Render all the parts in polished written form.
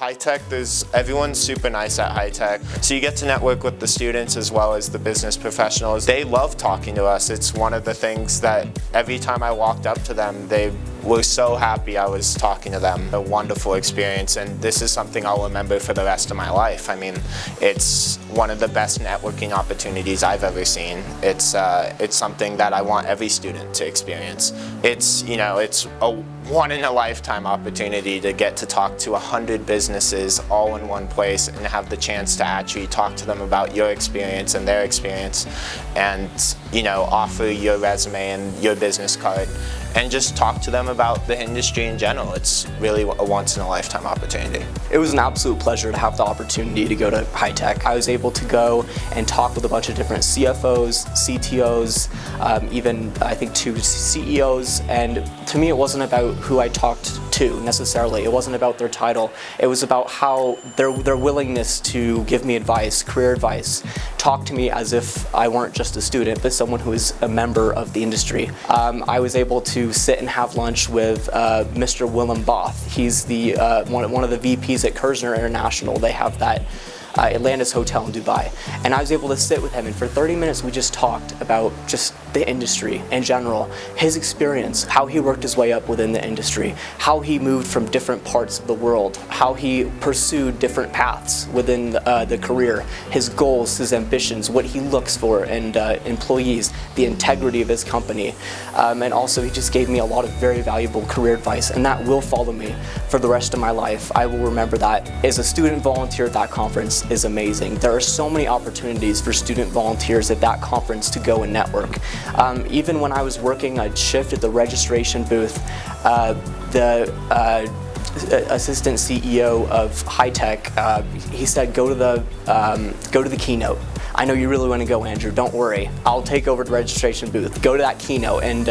High Tech, everyone's super nice at High Tech. So you get to network with the students as well as the business professionals. They love talking to us. It's one of the things that every time I walked up to them, they were so happy I was talking to them. A wonderful experience, and this is something I'll remember for the rest of my life. I mean, it's one of the best networking opportunities I've ever seen. It's something that I want every student to experience. It's a one-in-a-lifetime opportunity to get to talk to 100 businesses all in one place and have the chance to actually talk to them about your experience and their experience, and offer your resume and your business card and just talk to them about the industry in general. It's really a once-in-a-lifetime opportunity. It was an absolute pleasure to have the opportunity to go to High Tech. I was able to go and talk with a bunch of different CFOs, CTOs, even I think 2 CEOs, and to me it wasn't about who I talked to necessarily. It wasn't about their title. It was about how their willingness to give me advice, career advice, talk to me as if I weren't just a student, but someone who is a member of the industry. I was able to sit and have lunch with Mr. Willem Both. He's the one of the VPs at Kerzner International. They have that Atlantis hotel in Dubai, and I was able to sit with him, and for 30 minutes we just talked about just the industry in general, his experience, how he worked his way up within the industry, how he moved from different parts of the world, how he pursued different paths within the career, his goals, his ambitions, what he looks for in employees, the integrity of his company, and also he just gave me a lot of very valuable career advice, and that will follow me for the rest of my life. I will remember that. As a student volunteer at that conference is amazing. There are so many opportunities for student volunteers at that conference to go and network. Even when I was working a shift at the registration booth, the assistant CEO of High Tech, he said, go to the keynote. I know you really want to go, Andrew, don't worry. I'll take over the registration booth. Go to that keynote. And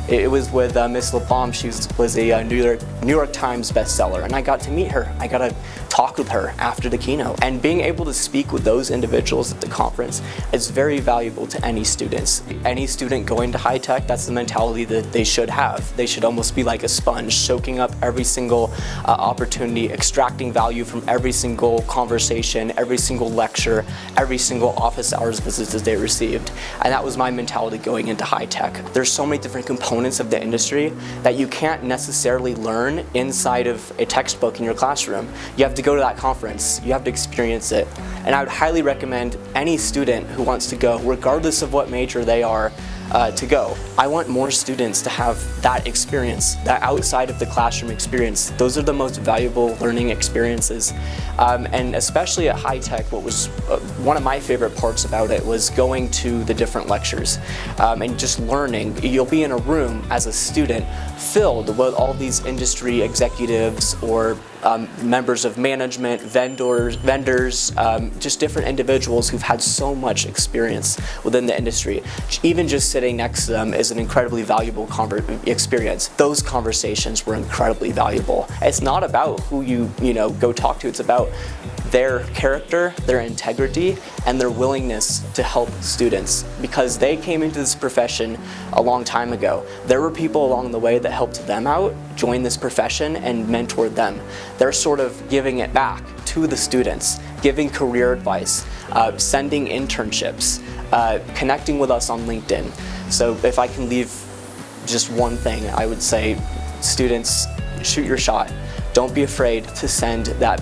it was with Miss LaPalme. She was a New York Times bestseller, and I got to meet her. I got to talk with her after the keynote. And being able to speak with those individuals at the conference is very valuable to any students. Any student going to High Tech, that's the mentality that they should have. They should almost be like a sponge, soaking up every single opportunity, extracting value from every single conversation, every single lecture, every single office hours visits that they received. And that was my mentality going into High Tech. There's so many different components of the industry that you can't necessarily learn inside of a textbook in your classroom. You have to go to that conference, you have to experience it. And I would highly recommend any student who wants to go, regardless of what major they are, to go. I want more students to have that experience, that outside of the classroom experience. Those are the most valuable learning experiences. And especially at High Tech, what was one of my favorite parts about it was going to the different lectures and just learning. You'll be in a room as a student filled with all these industry executives or members of management, vendors, just different individuals who've had so much experience within the industry. Even just sitting next to them is an incredibly valuable experience. Those conversations were incredibly valuable. It's not about who you go talk to, it's about their character, their integrity, and their willingness to help students, because they came into this profession a long time ago. There were people along the way that helped them out, join this profession, and mentored them. They're sort of giving it back to the students, giving career advice, sending internships, connecting with us on LinkedIn. So if I can leave just one thing, I would say, students, shoot your shot. Don't be afraid to send that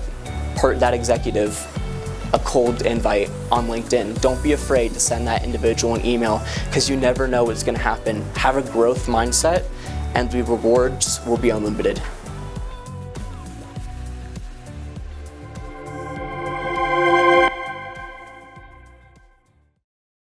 executive a cold invite on LinkedIn. Don't be afraid to send that individual an email, because you never know what's going to happen. Have a growth mindset, and the rewards will be unlimited.